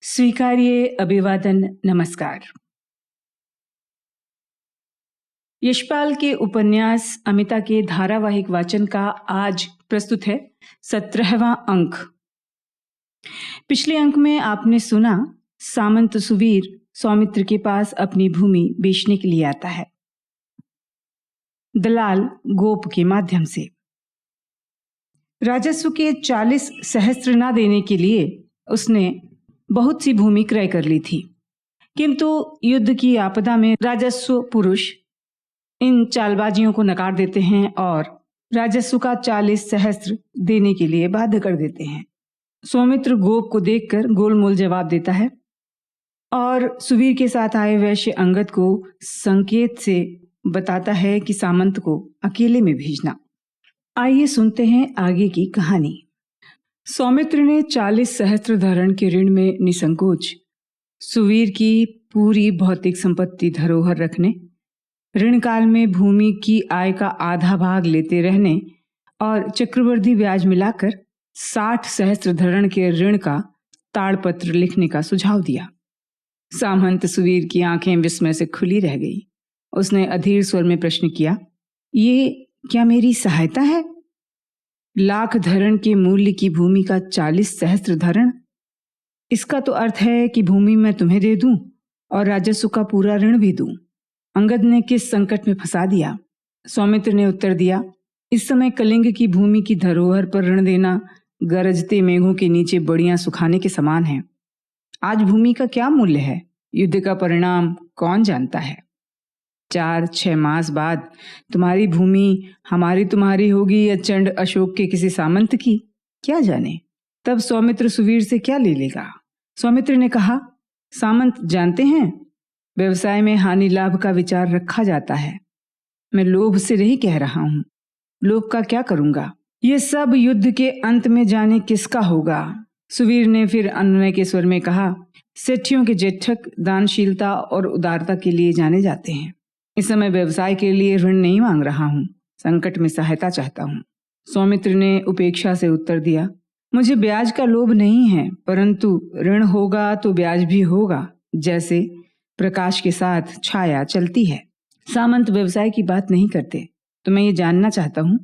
स्वीकार्य अभिवादन नमस्कार। यशपाल के उपन्यास अमिता के धारावाहिक वाचन का आज प्रस्तुत है 17वां अंक। पिछले अंक में आपने सुना सामंत सुवीर सौमित्र के पास अपनी भूमि बेचने के लिए आता है दलाल गोप के माध्यम से। राजस्व के 40 सहस्त्र न देने के लिए उसने बहुत सी भूमि क्रय कर ली थी, किंतु युद्ध की आपदा में राजस्व पुरुष इन चालबाजियों को नकार देते हैं और राजस्व का 40 सहस्त्र देने के लिए बाध्य कर देते हैं। सौमित्र गोप को देखकर गोलमोल जवाब देता है और सुवीर के साथ आए वैश्य अंगद को संकेत से बताता है कि सामंत को अकेले में भेजना। आइए सुनते हैं आगे की कहानी। सौमित्र ने 40 सहस्त्र धरण के ऋण में निसंकोच सुवीर की पूरी भौतिक संपत्ति धरोहर रखने, ऋण काल में भूमि की आय का आधा भाग लेते रहने और चक्रवृद्धि ब्याज मिलाकर 60 सहस्त्र धरण के ऋण का ताड़पत्र लिखने का सुझाव दिया। सामंत सुवीर की आंखें विस्मय से खुली रह गई। उसने अधीर स्वर में प्रश्न किया, ये क्या मेरी सहायता है? लाख धरण के मूल्य की भूमि का 40 सहस्त्र धरण, इसका तो अर्थ है कि भूमि मैं तुम्हें दे दूं और राजस्व का पूरा ऋण भी दूं। अंगद ने किस संकट में फंसा दिया? सौमित्र ने उत्तर दिया, इस समय कलिंग की भूमि की धरोहर पर ऋण देना गरजते मेघों के नीचे बड़ियां सुखाने के समान है। आज भूमि का क्या मूल्य है, युद्ध का परिणाम कौन जानता है। 4-6 मास बाद तुम्हारी भूमि हमारी तुम्हारी होगी या चंड अशोक के किसी सामंत की, क्या जाने। तब सौमित्र सुवीर से क्या ले लेगा? सौमित्र ने कहा, सामंत जानते हैं, व्यवसाय में हानि लाभ का विचार रखा जाता है। मैं लोभ से नहीं कह रहा हूं, लोभ का क्या करूंगा, ये सब युद्ध के अंत में जाने किसका होगा। सुवीर ने फिर अनुनय के स्वर में कहा, सेठियों के जेठक दानशीलता और उदारता के लिए जाने जाते हैं। इस समय व्यवसाय के लिए ऋण नहीं मांग रहा हूं, संकट में सहायता चाहता हूं। सौमित्र ने उपेक्षा से उत्तर दिया, मुझे ब्याज का लोभ नहीं है, परंतु ऋण होगा तो ब्याज भी होगा, जैसे प्रकाश के साथ छाया चलती है। सामंत व्यवसाय की बात नहीं करते, तो मैं ये जानना चाहता हूं,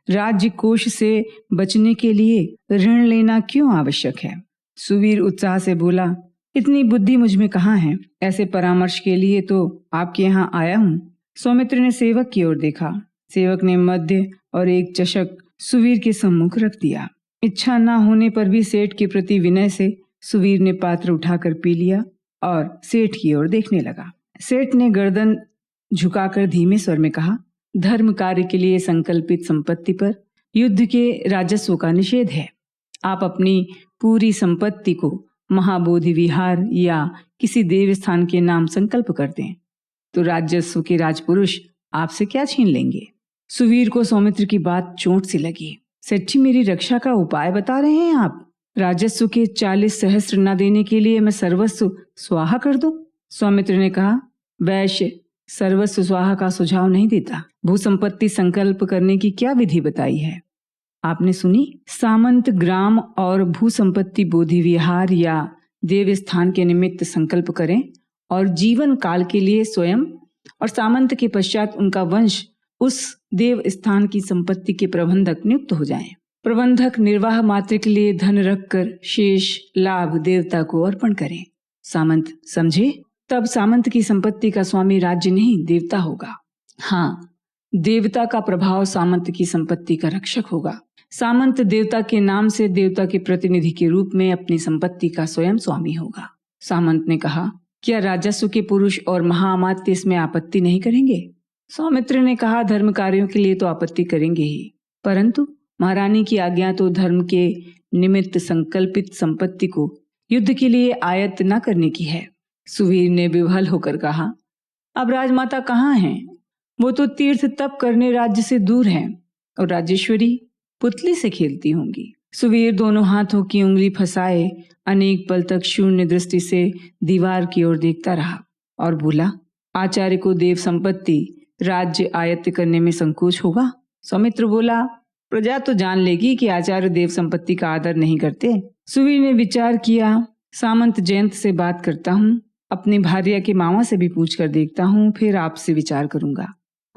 राज्य कोष से बचने के लिए ऋण लेना क्यों आवश्यक है? सुवीर उत्साह से बोला, इतनी बुद्धि मुझ में कहाँ है, ऐसे परामर्श के लिए तो आपके यहाँ आया हूँ। सौमित्र ने सेवक की ओर देखा। सेवक ने मद्य और एक चषक सुवीर के सम्मुख रख दिया। इच्छा न होने पर भी सेठ के प्रति विनय से सुवीर ने पात्र उठाकर पी लिया और सेठ की ओर देखने लगा। सेठ ने गर्दन झुकाकर धीमे स्वर में कहा, धर्म कार्य के लिए संकल्पित संपत्ति पर युद्ध के राजस्व का निषेध है। आप अपनी पूरी संपत्ति को महाबोधि विहार या किसी देव स्थान के नाम संकल्प कर दें तो राजस्व के राजपुरुष आपसे क्या छीन लेंगे। सुवीर को सौमित्र की बात चोट सी लगी। सेठी, मेरी रक्षा का उपाय बता रहे हैं आप? राजस्व के 40 सहस्त्र न देने के लिए मैं सर्वस्व स्वाहा कर दूं? सौमित्र ने कहा, वैश्य सर्वस्व स्वाहा का सुझाव नहीं देता। भूसंपत्ति संकल्प करने की क्या विधि बताई है आपने सुनी? सामंत ग्राम और भूसंपत्ति बोधि विहार या देव स्थान के निमित्त संकल्प करें और जीवन काल के लिए स्वयं और सामंत के पश्चात उनका वंश उस देव स्थान की संपत्ति के प्रबंधक नियुक्त हो जाएं। प्रबंधक निर्वाह मात्र के लिए धन रखकर शेष लाभ देवता को अर्पण करें। सामंत समझे? तब सामंत की संपत्ति का स्वामी राज्य नहीं देवता होगा। हाँ, देवता का प्रभाव सामंत की संपत्ति का रक्षक होगा। सामंत देवता के नाम से देवता के प्रतिनिधि के रूप में अपनी संपत्ति का स्वयं स्वामी होगा। सामंत ने कहा, क्या राजस्व के पुरुष और महाअमात्य इसमें आपत्ति नहीं करेंगे? सौमित्र ने कहा, धर्म कार्यों के लिए तो आपत्ति करेंगे ही, परंतु महारानी की आज्ञा तो धर्म के निमित्त संकल्पित संपत्ति को युद्ध के लिए आयत्त न करने की है। सुवीर ने विह्वल होकर कहा, अब राजमाता कहाँ हैं? वो तो तीर्थ तप करने राज्य से दूर हैं और राजेश्वरी पुतली से खेलती होंगी। सुवीर दोनों हाथों की उंगली फंसाए अनेक पल तक शून्य दृष्टि से दीवार की ओर देखता रहा और बोला, आचार्य को देव संपत्ति राज्य आयत्त करने में संकोच होगा? सौमित्र बोला, प्रजा तो जान लेगी कि आचार्य देव संपत्ति का आदर नहीं करते। सुवीर ने विचार किया, सामंत जयंत से बात करता हूँ, अपनी भार्या के मामा से भी पूछ कर देखता हूँ, फिर आपसे विचार करूंगा।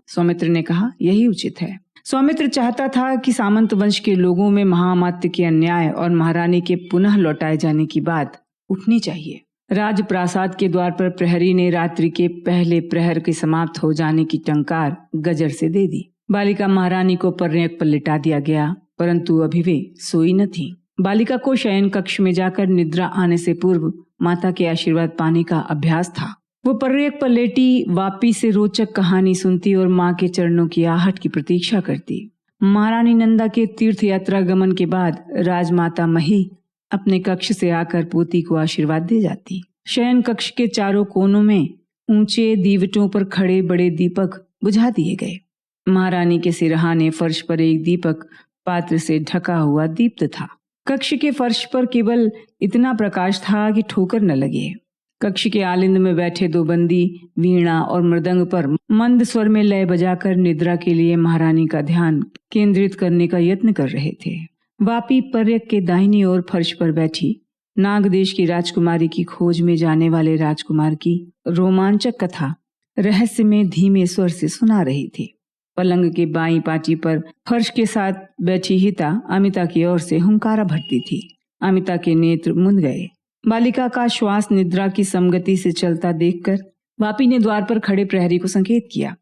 सौमित्र ने कहा, यही उचित है। सौमित्र चाहता था कि सामंत वंश के लोगों में महामात्य के अन्याय और महारानी के पुनः लौटाए जाने की बात उठनी चाहिए। राजप्रासाद के द्वार पर प्रहरी ने रात्रि के पहले प्रहर के समाप्त हो जाने की टंकार गजर से दे दी। बालिका महारानी को पर्यंक पर लिटा दिया गया, परंतु अभी वे सोई न थी। बालिका को शयन कक्ष में जाकर निद्रा आने से पूर्व माता के आशीर्वाद पाने का अभ्यास था। वो पर्यंक पर लेटी वापी से रोचक कहानी सुनती और माँ के चरणों की आहट की प्रतीक्षा करती। महारानी नंदा के तीर्थ यात्रा गमन के बाद राजमाता मही अपने कक्ष से आकर पोती को आशीर्वाद दे जाती। शयन कक्ष के चारों कोनों में ऊंचे दीवटों पर खड़े बड़े दीपक बुझा दिए गए। महारानी के सिरहाने फर्श पर एक दीपक पात्र से ढका हुआ दीप्त था। कक्ष के फर्श पर केवल इतना प्रकाश था कि ठोकर न लगे। कक्ष के आलिंद में बैठे दो बंदी वीणा और मृदंग पर मंद स्वर में लय बजाकर निद्रा के लिए महारानी का ध्यान केंद्रित करने का यत्न कर रहे थे। वापी पर्यक के दाहिनी ओर फर्श पर बैठी नागदेश की राजकुमारी की खोज में जाने वाले राजकुमार की रोमांचक कथा रहस्य में धीमे स्वर से सुना रही थी। पलंग के बाईं पाटी पर फर्श के साथ बैठी हिता अमिता की ओर से हुंकारा भरती थी। अमिता के नेत्र मुंद गए। बालिका का श्वास निद्रा की समगति से चलता देखकर वापी ने द्वार पर खड़े प्रहरी को संकेत किया।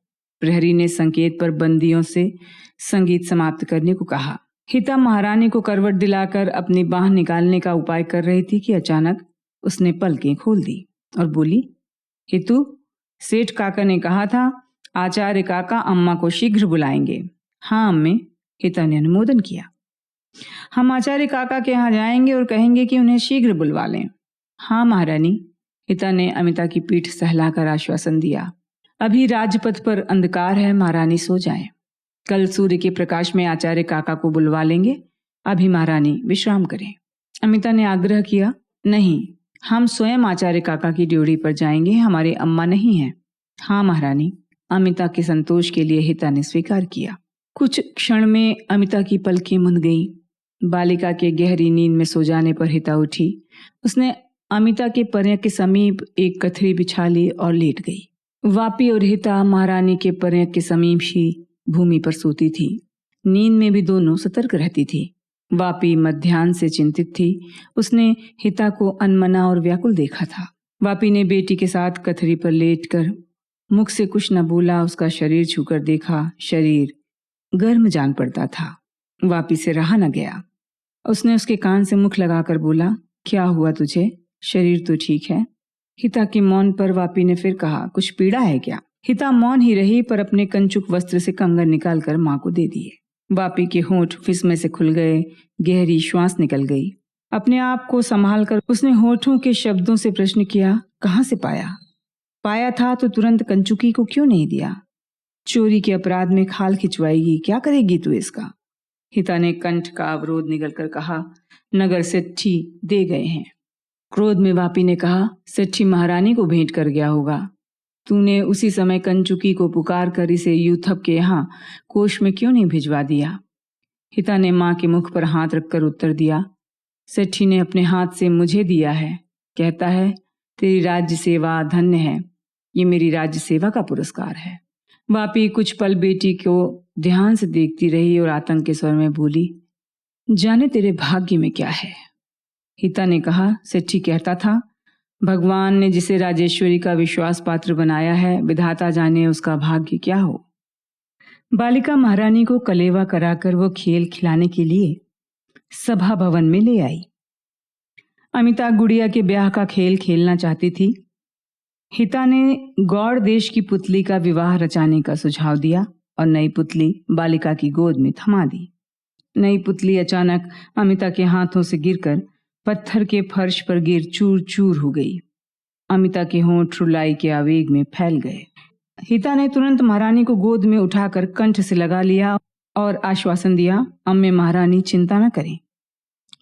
प्रहरी ने संकेत पर बंदियों से संगीत समाप्त करने को कहा। हिता महारानी को करवट दिलाकर अपनी बाह निकालने का उपाय कर रही थी कि अचानक उसने पलकें खोल दी और बोली, हितू, सेठ काका ने कहा था आचार्य काका अम्मा को शीघ्र बुलाएंगे। हाँ अम्मे, हिता ने अनुमोदन किया। हम आचार्य काका के यहाँ जाएंगे और कहेंगे कि उन्हें शीघ्र बुलवा लें। हाँ महारानी, हिता ने अमिता की पीठ सहलाकर आश्वासन दिया। अभी राजपथ पर अंधकार है, महारानी सो जाएं। कल सूर्य के प्रकाश में आचार्य काका को बुलवा लेंगे। अभी महारानी विश्राम करें। अमिता ने आग्रह किया, नहीं, हम स्वयं आचार्य काका की ड्योढ़ी पर जाएंगे, हमारी अम्मा नहीं है। हाँ महारानी, अमिता के संतोष के लिए हिता ने स्वीकार किया। कुछ क्षण में अमिता की पलकें मुंद गईं। बालिका के गहरी नींद में सो जाने पर हिता उठी। उसने अमिता के पर्यंक के समीप एक कथरी बिछा ली और लेट गई। वापी और हिता महारानी के पर्यंक के समीप ही भूमि पर सोती थी। नींद में भी दोनों सतर्क रहती थी। वापी मध्याह्न से चिंतित थी। उसने हिता को अनमना और व्याकुल देखा था। वापी ने बेटी के साथ कथरी पर लेटकर मुख से कुछ न बोला। उसका शरीर छूकर देखा, शरीर गर्म जान पड़ता था। वापी से रहा न गया। उसने उसके कान से मुख लगाकर बोला, क्या हुआ तुझे? शरीर तो ठीक है। हिता के मौन पर वापी ने फिर कहा, कुछ पीड़ा है क्या? हिता मौन ही रही, पर अपने कंचुक वस्त्र से कंगन निकालकर मां को दे दिए। वापी के होंठ फिसमे से खुल गए, गहरी श्वास निकल गई। अपने आप को संभालकर उसने होठों के शब्दों से प्रश्न किया, कहाँ से पाया? पाया था तो तुरंत कंचुकी को क्यों नहीं दिया? चोरी के अपराध में खाल खिंचवाएगी, क्या करेगी तू इसका? हिता ने कंठ का अवरोध निगलकर कहा, नगर सेठी दे गए हैं। क्रोध में वापी ने कहा, सेठी महारानी को भेंट कर गया होगा। तूने उसी समय कंचुकी को पुकार कर इसे यूथप के यहाँ कोष में क्यों नहीं भिजवा दिया? हिता ने मां के मुख पर हाथ रखकर उत्तर दिया, सेठी ने अपने हाथ से मुझे दिया है। कहता है तेरी राज्य सेवा धन्य है, ये मेरी राज्य सेवा का पुरस्कार है। वापी कुछ पल बेटी को ध्यान से देखती रही और आतंक के स्वर में बोली, जाने तेरे भाग्य में क्या है। हिता ने कहा, सेठी कहता था भगवान ने जिसे राजेश्वरी का विश्वास पात्र बनाया है, विधाता जाने उसका भाग्य क्या हो। बालिका महारानी को कलेवा कराकर वो खेल खिलाने के लिए सभा भवन में ले आई। अमिता गुड़िया के ब्याह का खेल खेलना चाहती थी। हिता ने गौड़ देश की पुतली का विवाह रचाने का सुझाव दिया और नई पुतली बालिका की गोद में थमा दी। नई पुतली अचानक अमिता के हाथों से गिरकर पत्थर के फर्श पर गिर चूर चूर हो गई। अमिता के होंठ रुलाई के आवेग में फैल गए। हिता ने तुरंत महारानी को गोद में उठाकर कंठ से लगा लिया और आश्वासन दिया, अम्मे महारानी चिंता न करें,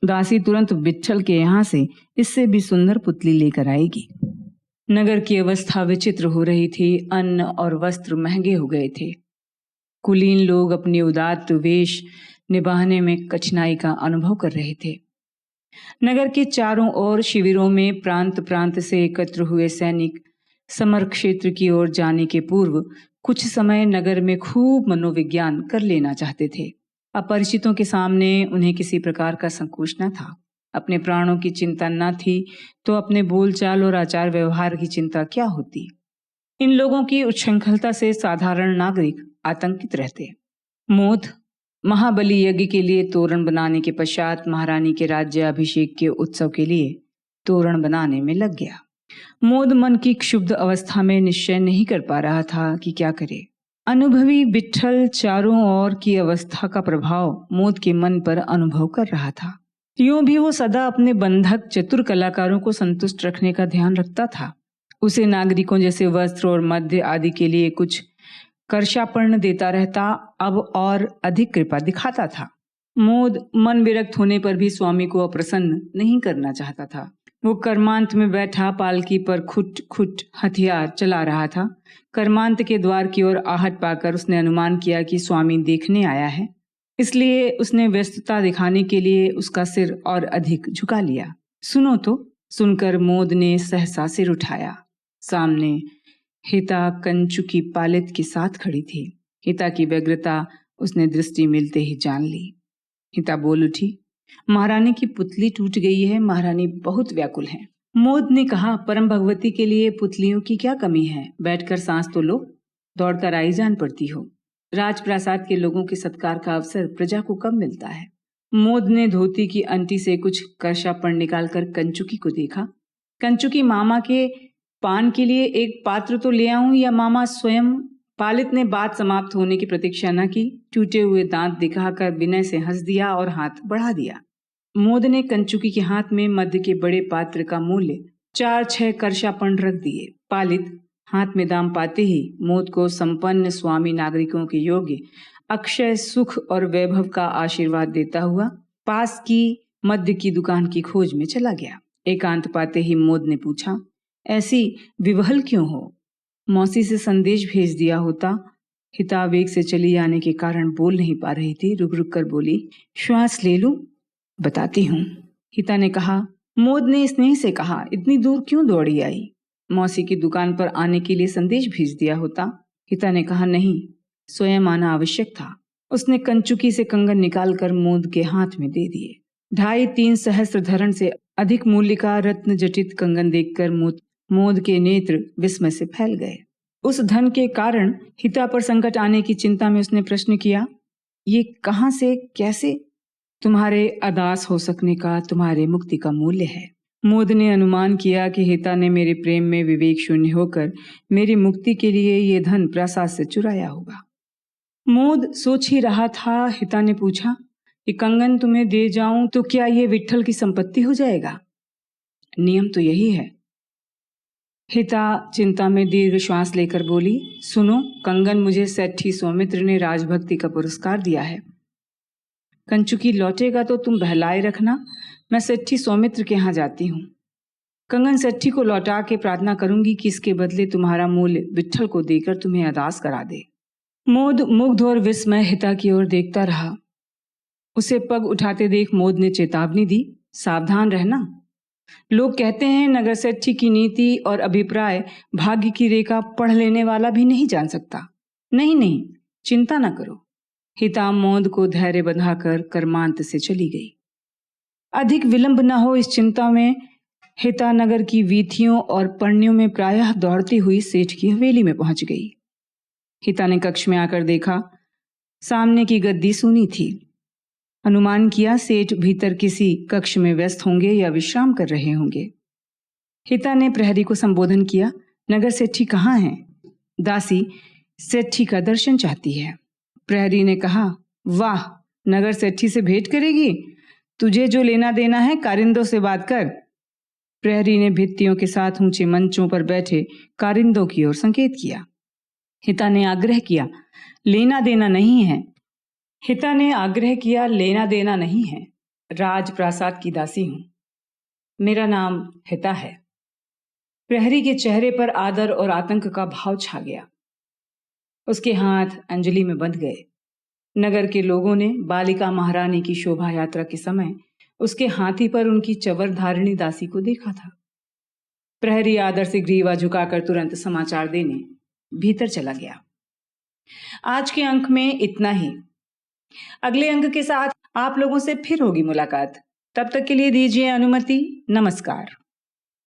दासी तुरंत बिट्ठल के यहाँ से इससे भी सुंदर पुतली लेकर आएगी। नगर की अवस्था विचित्र हो रही थी। अन्न और वस्त्र महंगे हो गए थे। कुलीन लोग अपनी उदात्त वेश निभाने में कठिनाई का अनुभव कर रहे थे। नगर के चारों ओर शिविरों में प्रांत प्रांत से एकत्र हुए सैनिक समर क्षेत्र की ओर जाने के पूर्व कुछ समय नगर में खूब मनोविज्ञान कर लेना चाहते थे। अपरिचितों के सामने उन्हें किसी प्रकार का संकोच न था। अपने प्राणों की चिंता न थी तो अपने बोलचाल और आचार व्यवहार की चिंता क्या होती। इन लोगों की उच्छृंखलता से साधारण नागरिक आतंकित रहते। मोद महाबली यज्ञ के लिए तोरण बनाने के पश्चात महारानी के राज्याभिषेक के उत्सव के लिए तोरण बनाने में लग गया। मोद मन की क्षुब्ध अवस्था में निश्चय नहीं कर पा रहा था कि क्या करे। अनुभवी विट्ठल चारों ओर की अवस्था का प्रभाव मोद के मन पर अनुभव कर रहा था। यूं भी वो सदा अपने बंधक चतुर कलाकारों को संतुष्ट रखने का ध्यान रखता था। उसे नागरिकों जैसे वस्त्र और मद्य आदि के लिए कुछ कर्षापर्ण देता रहता, अब और अधिक कृपा दिखाता था। मोद मन विरक्त होने पर भी स्वामी को अप्रसन्न नहीं करना चाहता था। वो कर्मांत में बैठा पालकी पर खुट खुट हथियार चला रहा था। कर्मांत के द्वार की ओर आहट पाकर उसने अनुमान किया कि स्वामी देखने आया है, इसलिए उसने व्यस्तता दिखाने के लिए उसका सिर और अधिक झुका लिया। सुनो तो। सुनकर मोद ने सहसा सिर उठाया। सामने हिता कंचुकी पालित के साथ खड़ी थी। हिता की व्यग्रता उसने दृष्टि मिलते ही जान ली। हिता बोल उठी, महारानी की पुतली टूट गई है, महारानी बहुत व्याकुल हैं। मोद ने कहा, परम भगवती के लिए पुतलियों की क्या कमी है, बैठकर सांस तो लो, दौड़कर आई जान पड़ती हो। राजप्रासाद के लोगों के सत्कार का अवसर प्रजा को कब मिलता है। मोद ने धोती की अंटी से कुछ कर्षापण निकालकर कंचुकी को देखा। कंचुकी, मामा के पान के लिए एक पात्र तो ले आऊं या मामा स्वयं। पालित ने बात समाप्त होने की प्रतीक्षा न की, टूटे हुए दांत दिखाकर विनय से हंस दिया और हाथ बढ़ा दिया। मोद ने कंचुकी के हाथ में मध्य के बड़े पात्र का मूल्य 4-6 कर्षापण रख दिए। पालित हाथ में दाम पाते ही मोद को संपन्न स्वामी नागरिकों के योग्य अक्षय सुख और वैभव का आशीर्वाद देता हुआ पास की मध्य की दुकान की खोज में चला गया। एकांत पाते ही मोद ने पूछा, ऐसी विवहल क्यों हो? मौसी से संदेश भेज दिया होता। हिता वेग से चली आने के कारण बोल नहीं पा रही थी। रुक रुक कर बोली, श्वास ले लूं, बताती हूँ। हिता ने कहा। मोद ने स्नेह से कहा, इतनी दूर क्यों दौड़ी आई? मौसी की दुकान पर आने के लिए संदेश भेज दिया होता। हिता ने कहा, नहीं, स्वयं आना आवश्यक था। उसने कंचुकी से कंगन निकालकर मोद के हाथ में दे दिए। 2.5-3 सहस्त्र धरण से अधिक मूल्य का रत्न जटित कंगन देखकर मोद के नेत्र विस्मय से फैल गए। उस धन के कारण हिता पर संकट आने की चिंता में उसने प्रश्न किया, ये कहां से कैसे? तुम्हारे अदास हो सकने का तुम्हारे मुक्ति का मूल्य है। मोद ने अनुमान किया कि हिता ने मेरे प्रेम में विवेक शून्य होकर मेरी मुक्ति के लिए ये धन प्रासाद से चुराया होगा। मोद सोच ही रहा था। हिता ने पूछा, ये कंगन तुम्हें दे जाऊं तो क्या ये विट्ठल की संपत्ति हो जाएगा? नियम तो यही है। हिता चिंता में दीर्घ श्वास लेकर बोली, सुनो, कंगन मुझे सेठी सौमित्र ने राजभक्ति का पुरस्कार दिया है। कंचुकी लौटेगा तो तुम बहलाए रखना, मैं सेठी सौमित्र के यहाँ जाती हूँ। कंगन सेठी को लौटा के प्रार्थना करूंगी कि इसके बदले तुम्हारा मूल्य विट्ठल को देकर तुम्हें अदास करा दे। मोद मुग्ध और विस्मय हिता की ओर देखता रहा। उसे पग उठाते देख मोद ने चेतावनी दी, सावधान रहना। लोग कहते हैं नगर सेठी की नीति और अभिप्राय भाग्य की रेखा पढ़ लेने वाला भी नहीं जान सकता। नहीं नहीं, चिंता न करो। हिता मोद को धैर्य बंधाकर कर्मांत से चली गई। अधिक विलंब न हो इस चिंता में हिता नगर की वीथियों और पढ़नियों में प्रायः दौड़ती हुई सेठ की हवेली में पहुंच गई। हिता ने कक्ष में आकर देखा, सामने की गद्दी सूनी थी। अनुमान किया सेठ भीतर किसी कक्ष में व्यस्त होंगे या विश्राम कर रहे होंगे। हिता ने प्रहरी को संबोधन किया, नगर सेठी कहाँ हैं? दासी सेठी का दर्शन चाहती है। प्रहरी ने कहा, वाह, नगर सेठी से भेंट करेगी? तुझे जो लेना देना है कारिंदों से बात कर। प्रहरी ने भित्तियों के साथ ऊंचे मंचों पर बैठे कारिंदों की ओर संकेत किया। हिता ने आग्रह किया, लेना देना नहीं है। हिता ने आग्रह किया, लेना देना नहीं है। राजप्रासाद की दासी हूं, मेरा नाम हिता है। प्रहरी के चेहरे पर आदर और आतंक का भाव छा गया। उसके हाथ अंजलि में बंध गए। नगर के लोगों ने बालिका महारानी की शोभा यात्रा के समय उसके हाथी पर उनकी चवर धारिणी दासी को देखा था। प्रहरी आदर से ग्रीवा झुकाकर तुरंत समाचार देने भीतर चला गया। आज के अंक में इतना ही। अगले अंक के साथ आप लोगों से फिर होगी मुलाकात। तब तक के लिए दीजिए अनुमति। नमस्कार।